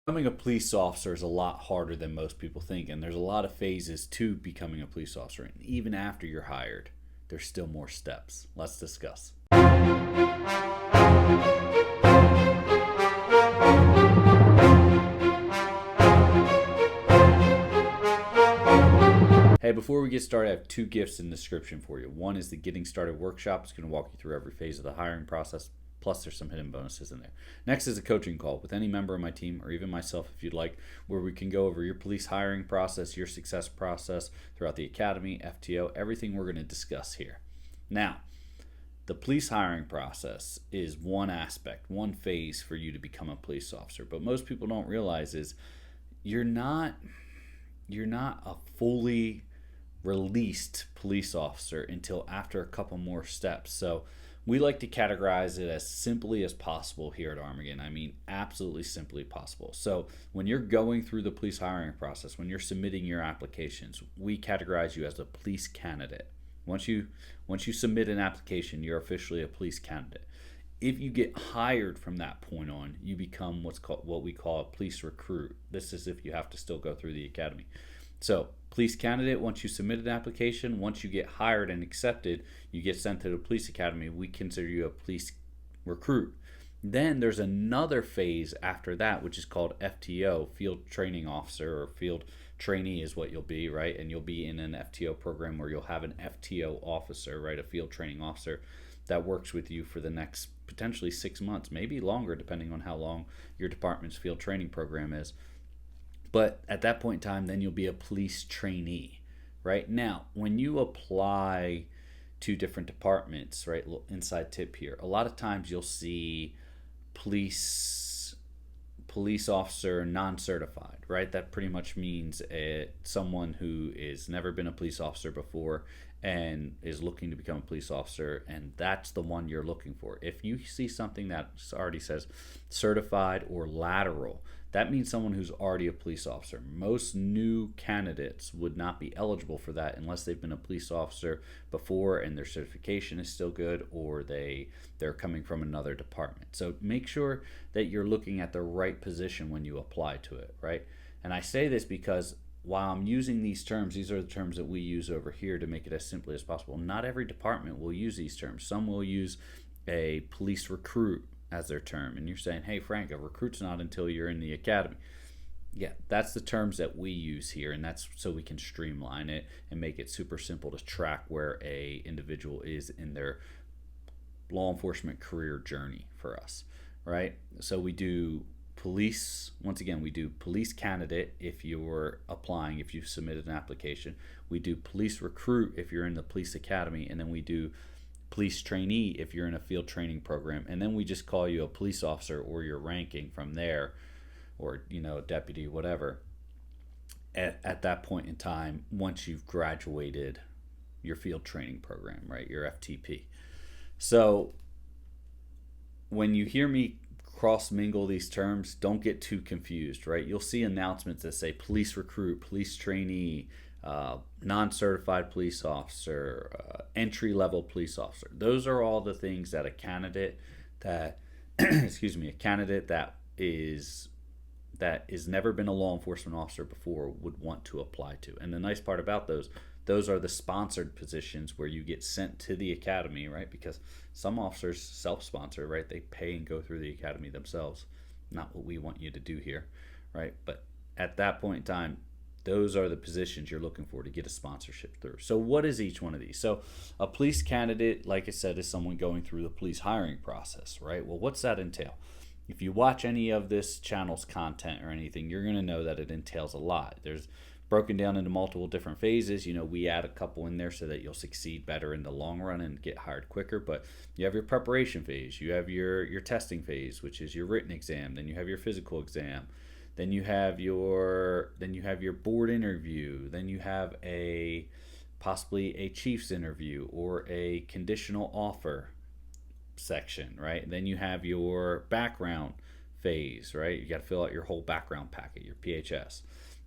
Becoming a police officer is a lot harder than most people think, and there's a lot of phases to becoming a police officer. And even after you're hired, there's still more steps. Let's discuss. Hey, before we get started, I have two gifts in the description for you. One is the Getting Started workshop. It's going to walk you through every phase of the hiring process. Plus, there's some hidden bonuses in there. Next is a coaching call with any member of my team or even myself if you'd like, where we can go over your police hiring process, your success process throughout the academy, FTO, everything we're going to discuss here. Now, the police hiring process is one aspect, one phase for you to become a police officer. But most people don't realize is you're not a fully released police officer until after a couple more steps. So we like to categorize it as simply as possible here at Armageddon. I mean, absolutely simply possible. So when you're going through the police hiring process, when you're submitting your applications, we categorize you as a police candidate. Once you submit an application, you're officially a police candidate. If you get hired from that point on, you become what we call a police recruit. This is if you have to still go through the academy. So, police candidate, once you submit an application, once you get hired and accepted, you get sent to the police academy. We consider you a police recruit. Then there's another phase after that, which is called FTO, field training officer, or field trainee is what you'll be, right? And you'll be in an FTO program where you'll have an FTO officer, right? A field training officer that works with you for the next potentially 6 months, maybe longer, depending on how long your department's field training program is. But at that point in time, then you'll be a police trainee, right? Now, when you apply to different departments, right? Little inside tip here. A lot of times you'll see police police officer non-certified, right? That pretty much means someone who is never been a police officer before and is looking to become a police officer, and that's the one you're looking for. If you see something that already says certified or lateral, that means someone who's already a police officer. Most new candidates would not be eligible for that unless they've been a police officer before and their certification is still good, or they're coming from another department. So make sure that you're looking at the right position when you apply to it, right? And I say this because while I'm using these terms, these are the terms that we use over here to make it as simply as possible. Not every department will use these terms. Some will use a police recruit as their term. And you're saying, hey, Frank, a recruit's not until you're in the academy. Yeah, that's the terms that we use here, and that's so we can streamline it and make it super simple to track where a individual is in their law enforcement career journey for us, right? So we do police, once again, we do police candidate if you're applying, if you've submitted an application. We do police recruit if you're in the police academy, and then we do police trainee if you're in a field training program, and then we just call you a police officer or your ranking from there, or deputy, whatever, at that point in time once you've graduated your field training program, right, your FTP. So when you hear me cross mingle these terms, don't get too confused, right? You'll see announcements that say police recruit, police trainee, non-certified police officer, entry-level police officer. Those are all the things that a candidate that excuse me, a candidate that is never been a law enforcement officer before would want to apply to. And the nice part about those are the sponsored positions where you get sent to the academy, right? Because some officers self-sponsor, right? They pay and go through the academy themselves. Not what we want you to do here, right? But at that point in time, those are the positions you're looking for to get a sponsorship through. So what is each one of these? So a police candidate, like I said, is someone going through the police hiring process, right? Well, what's that entail? If you watch any of this channel's content or anything, you're going to know that it entails a lot. There's broken down into multiple different phases. We add a couple in there so that you'll succeed better in the long run and get hired quicker. But you have your preparation phase, you have your testing phase, which is your written exam, then you have your physical exam, then you have your board interview, then you have possibly a chief's interview or a conditional offer section, right? And then you have your background phase, right? You got to fill out your whole background packet, your PHS.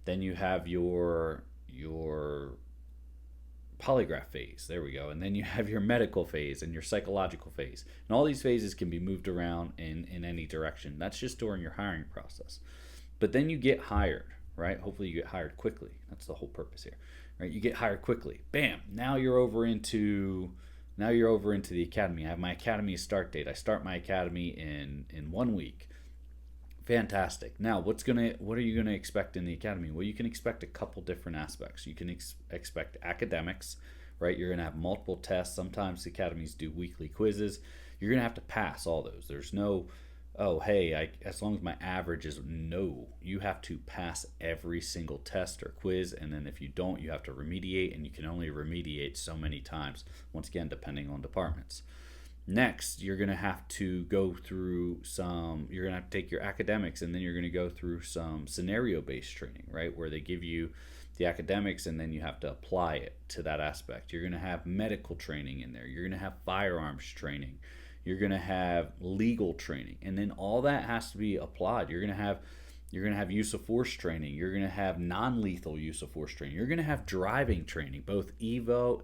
Then you have your polygraph phase. There we go. And then you have your medical phase and your psychological phase. And all these phases can be moved around in any direction. That's just during your hiring process. But then you get hired, right? Hopefully you get hired quickly. That's the whole purpose here, right? You get hired quickly. Bam. Now you're over into the academy. I have my academy start date. I start my academy in 1 week. Fantastic. Now, what are you gonna expect in the academy? Well, you can expect a couple different aspects. You can expect academics, right? You're gonna have multiple tests. Sometimes the academies do weekly quizzes. You're gonna have to pass all those. There's no, oh hey, as long as my average is no. You have to pass every single test or quiz, and then if you don't, you have to remediate, and you can only remediate so many times. Once again, depending on departments. Next, you're going to have to go through you're going to have to take your academics, and then you're going to go through some scenario based training, right? Where they give you the academics and then you have to apply it to that aspect. You're going to have medical training in there. You're going to have firearms training. You're going to have legal training. And then all that has to be applied. You're going to have use of force training. You're going to have non-lethal use of force training. You're going to have driving training, both EVOC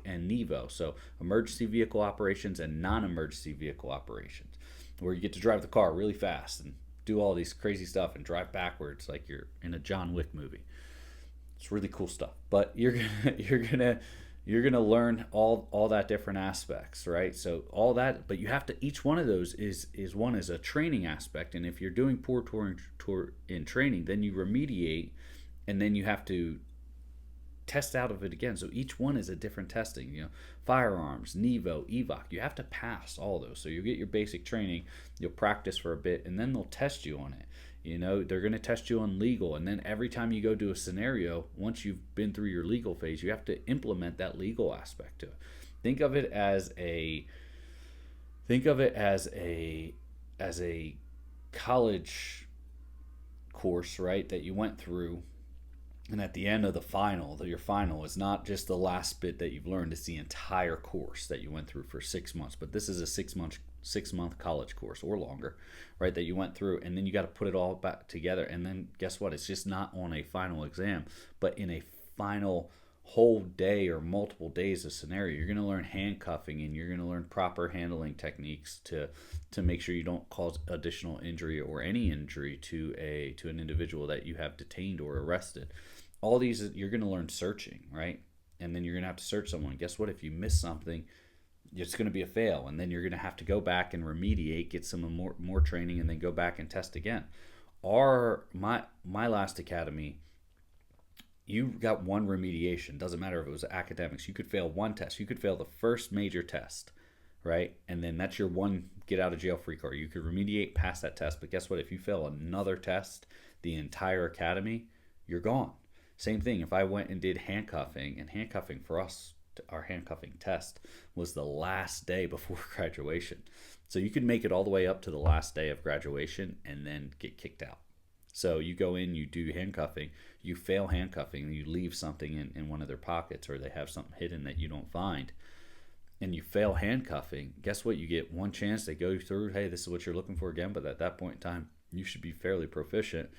and NEVO, so emergency vehicle operations and non-emergency vehicle operations, where you get to drive the car really fast and do all these crazy stuff and drive backwards like you're in a John Wick movie. It's really cool stuff. But you're gonna learn all that different aspects, right? So all that, but you have to, each one of those is a training aspect, and if you're doing poor tour in training, then you remediate, and then you have to test out of it again. So each one is a different testing. Firearms, NEVO, EVOC. You have to pass all those. So you get your basic training, you'll practice for a bit, and then they'll test you on it. They're going to test you on legal, and then every time you go do a scenario, once you've been through your legal phase, you have to implement that legal aspect to it. Think of it as a college course, right? That you went through, and at the end of your final is not just the last bit that you've learned, it's the entire course that you went through for 6 months. But this is a 6-month college course or longer, right? That you went through, and then you got to put it all back together. And then guess what? It's just not on a final exam, but in a final whole day or multiple days of scenario. You're going to learn handcuffing, and you're going to learn proper handling techniques to make sure you don't cause additional injury or any injury to an individual that you have detained or arrested. All these, you're going to learn searching, right? And then you're going to have to search someone. Guess what? If you miss something, it's going to be a fail, and then you're going to have to go back and remediate, get some more training, and then go back and test again. My last academy, you got one remediation. Doesn't matter if it was academics. You could fail one test. You could fail the first major test, right? And then that's your one get out of jail free card. You could remediate, pass that test. But guess what? If you fail another test, the entire academy, you're gone. Same thing if I went and did handcuffing, and handcuffing for us, our handcuffing test was the last day before graduation. So you could make it all the way up to the last day of graduation and then get kicked out. So you go in, you do handcuffing, you fail handcuffing, and you leave something in one of their pockets, or they have something hidden that you don't find, and you fail handcuffing. Guess what? You get one chance. They go through, hey, this is what you're looking for again, but at that point in time, you should be fairly proficient.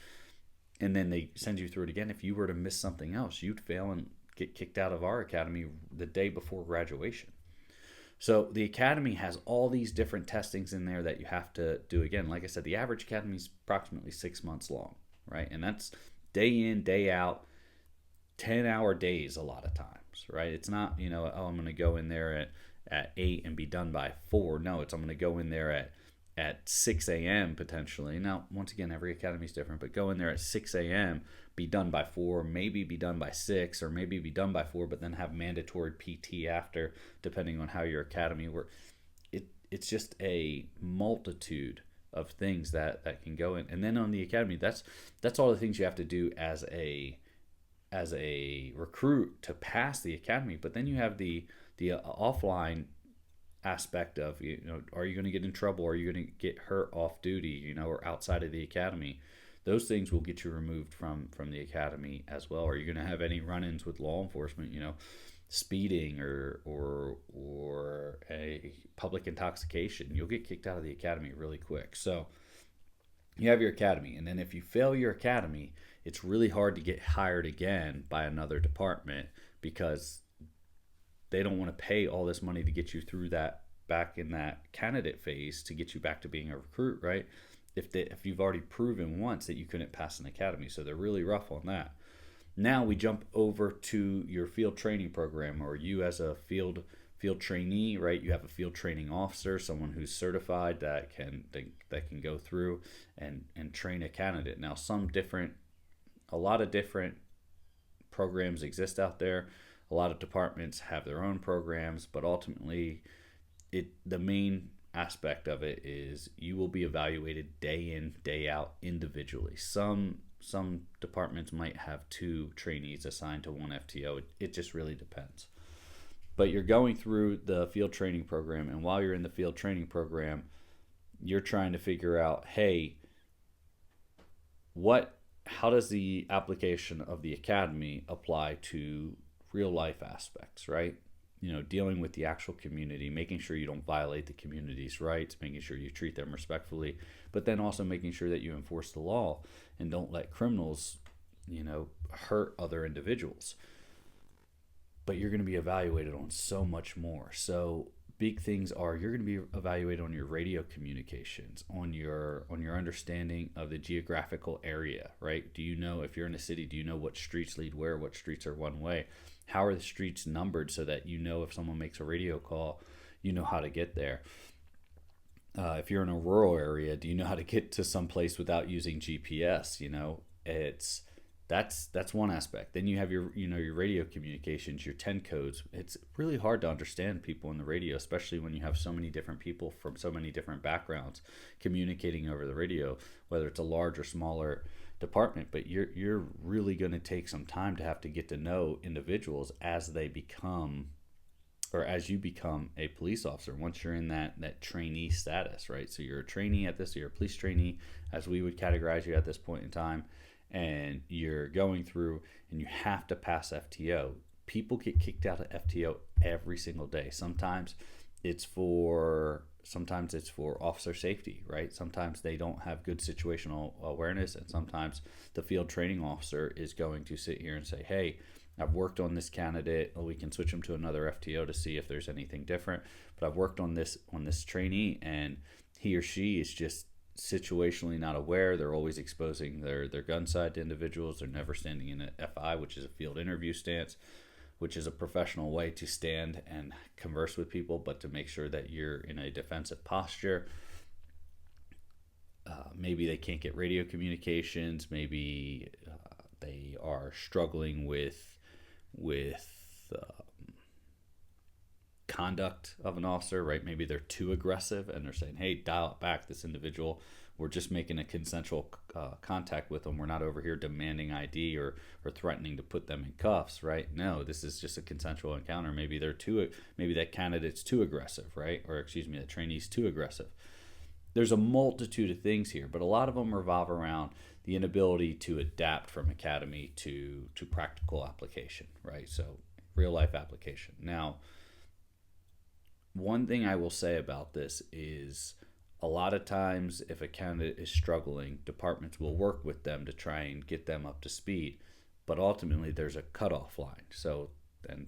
And then they send you through it again. If you were to miss something else, you'd fail and get kicked out of our academy the day before graduation. So the academy has all these different testings in there that you have to do. Again, like I said, the average academy is approximately 6 months long, right? And that's day in, day out, 10-hour days a lot of times, right? It's not, I'm going to go in there at 8 and be done by 4. No, I'm going to go in there at 6 a.m. potentially. Now, once again, every academy is different, but go in there at 6 a.m., be done by 4, maybe be done by 6, or maybe be done by 4, but then have mandatory PT after, depending on how your academy works. It's just a multitude of things that can go in. And then on the academy, that's all the things you have to do as a recruit to pass the academy. But then you have the offline aspect of, are you going to get in trouble? Are you going to get hurt off duty, or outside of the academy? Those things will get you removed from the academy as well. Are you going to have any run-ins with law enforcement, speeding or a public intoxication? You'll get kicked out of the academy really quick. So you have your academy, and then if you fail your academy, it's really hard to get hired again by another department, because they don't want to pay all this money to get you through that, back in that candidate phase, to get you back to being a recruit, right? if you've already proven once that you couldn't pass an academy. So they're really rough on that. Now we jump over to your field training program, or you as a field trainee, right? You have a field training officer, someone who's certified that can go through and train a candidate. Now a lot of different programs exist out there. A lot of departments have their own programs, but ultimately the main aspect of it is you will be evaluated day in, day out individually. Some departments might have 2 trainees assigned to one FTO. It just really depends. But you're going through the field training program, and while you're in the field training program, you're trying to figure out, hey, how does the application of the academy apply to real life aspects, right? Dealing with the actual community, making sure you don't violate the community's rights, making sure you treat them respectfully, but then also making sure that you enforce the law and don't let criminals, hurt other individuals. But you're going to be evaluated on so much more. So big things are, you're going to be evaluated on your radio communications, on your understanding of the geographical area, right? Do you know, if you're in a city, do you know what streets lead where, what streets are one way? How are the streets numbered so that if someone makes a radio call, you know how to get there? If you're in a rural area, do you know how to get to some place without using GPS? That's one aspect. Then you have your radio communications, your 10 codes. It's really hard to understand people in the radio, especially when you have so many different people from so many different backgrounds communicating over the radio, whether it's a large or smaller department. But you're really going to take some time to have to get to know individuals as they become, or as you become a police officer, once you're in that trainee status, right? So you're a trainee at this, you're a police trainee, as we would categorize you at this point in time. And you're going through and you have to pass FTO. People get kicked out of FTO every single day. Sometimes it's for officer safety, right? Sometimes they don't have good situational awareness, and sometimes the field training officer is going to sit here and say, hey, I've worked on this candidate. We can switch them to another FTO to see if there's anything different. But I've worked on this trainee, and he or she is just situationally not aware. They're always exposing their gun side to individuals. They're never standing in an FI, which is a field interview stance, which is a professional way to stand and converse with people, but to make sure that you're in a defensive posture. Maybe they can't get radio communications. Maybe they are struggling with conduct of an officer, right? Maybe they're too aggressive and they're saying, hey, dial it back, this individual. We're just making a consensual contact with them. We're not over here demanding ID or threatening to put them in cuffs, right? No, this is just a consensual encounter. Maybe that candidate's too aggressive, right? Or the trainee's too aggressive. There's a multitude of things here, but a lot of them revolve around the inability to adapt from academy to practical application, right? So real life application. Now, one thing I will say about this is a lot of times if a candidate is struggling, departments will work with them to try and get them up to speed, but ultimately there's a cutoff line. So then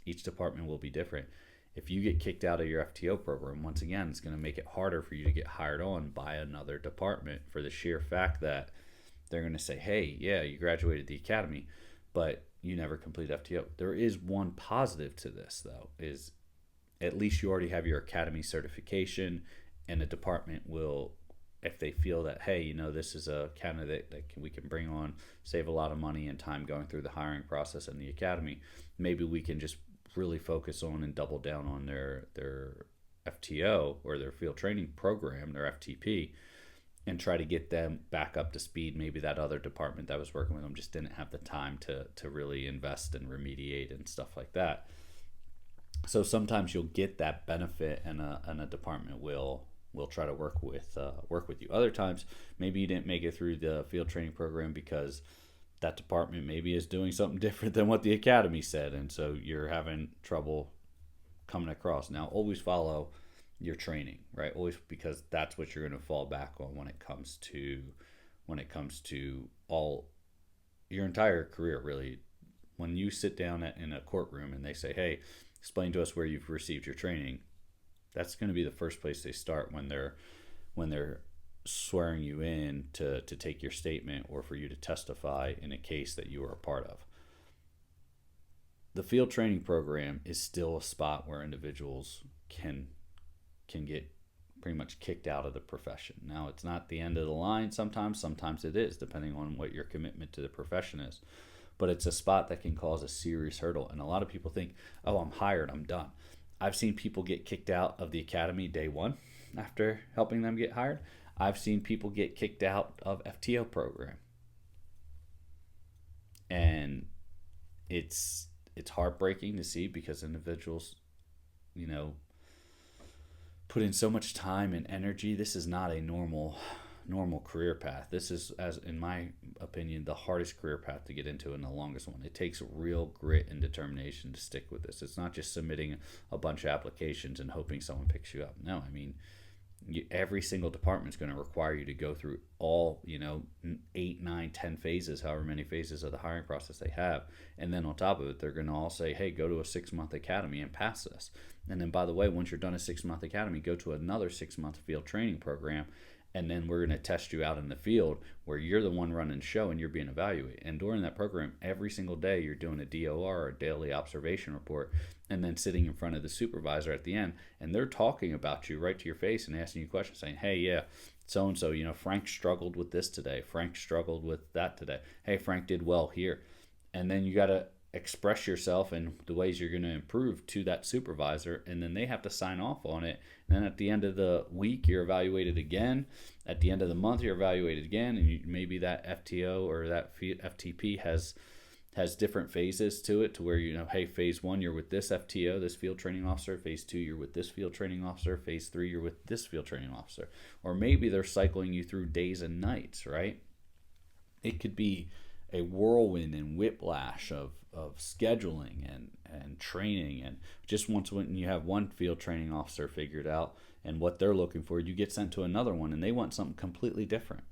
each department will be different. If you get kicked out of your FTO program, once again, it's going to make it harder for you to get hired on by another department, for the sheer fact that they're going to say, hey, yeah, you graduated the academy, but you never complete FTO. There is one positive to this, though, is at least you already have your academy certification, and the department will, if they feel that, hey, this is a candidate that we can bring on, save a lot of money and time going through the hiring process in the academy, maybe we can just really focus on and double down on their FTO or their field training program, their FTP, and try to get them back up to speed. Maybe that other department that was working with them just didn't have the time to really invest and remediate and stuff like that. So sometimes you'll get that benefit, and a department will try to work with you. Other times, maybe you didn't make it through the field training program because that department maybe is doing something different than what the academy said, and so you're having trouble coming across. Now, always follow your training, right? Always, because that's what you're going to fall back on when it comes to all your entire career, really. When you sit down in a courtroom and they say, hey, explain to us where you've received your training, that's going to be the first place they start when they're swearing you in to take your statement or for you to testify in a case that you were a part of. The field training program is still a spot where individuals can get pretty much kicked out of the profession. Now, it's not the end of the line sometimes it is, depending on what your commitment to the profession is. But it's a spot that can cause a serious hurdle. And a lot of people think, oh, I'm hired, I'm done. I've seen people get kicked out of the academy day one after helping them get hired. I've seen people get kicked out of FTO program. And it's heartbreaking to see, because individuals, put in so much time and energy. This is not a normal career path. This is, as in my opinion, the hardest career path to get into and the longest one. It takes real grit and determination to stick with this. It's not just submitting a bunch of applications and hoping someone picks you up. No, I mean, every single department is going to require you to go through all 8, 9, 10 phases, however many phases of the hiring process they have. And then on top of it, they're going to all say, hey, go to a 6-month academy and pass this. And then, by the way, once you're done a 6-month academy, go to another 6-month field training program. And then we're going to test you out in the field where you're the one running show and you're being evaluated. And during that program, every single day you're doing a DOR, or a daily observation report, and then sitting in front of the supervisor at the end. And they're talking about you right to your face and asking you questions saying, hey, yeah, so-and-so, Frank struggled with this today. Frank struggled with that today. Hey, Frank did well here. And then you got to express yourself in the ways you're going to improve to that supervisor, and then they have to sign off on it. And then at the end of the week, you're evaluated again. At the end of the month, you're evaluated again, and maybe that FTO or that FTP has different phases to it, to where, hey, phase 1, you're with this FTO, this field training officer. Phase 2, you're with this field training officer. Phase 3, you're with this field training officer. Or maybe they're cycling you through days and nights, right? It could be a whirlwind and whiplash of scheduling and training. And just once when you have one field training officer figured out and what they're looking for, you get sent to another one and they want something completely different,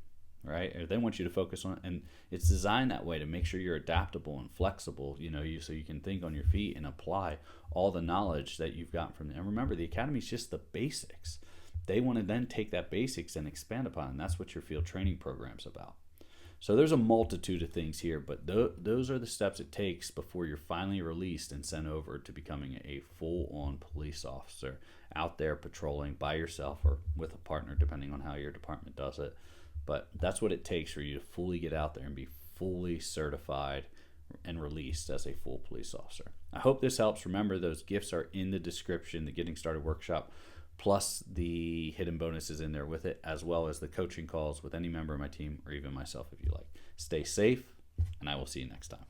right? Or they want you to focus on, and it's designed that way to make sure you're adaptable and flexible, so you can think on your feet and apply all the knowledge that you've gotten from them. And remember, the academy is just the basics. They want to then take that basics and expand upon it, and that's what your field training program's about. So there's a multitude of things here, but those are the steps it takes before you're finally released and sent over to becoming a full-on police officer out there patrolling by yourself or with a partner, depending on how your department does it. But that's what it takes for you to fully get out there and be fully certified and released as a full police officer. I hope this helps. Remember, those gifts are in the description, the Getting Started workshop, plus the hidden bonuses in there with it, as well as the coaching calls with any member of my team or even myself if you like. Stay safe, and I will see you next time.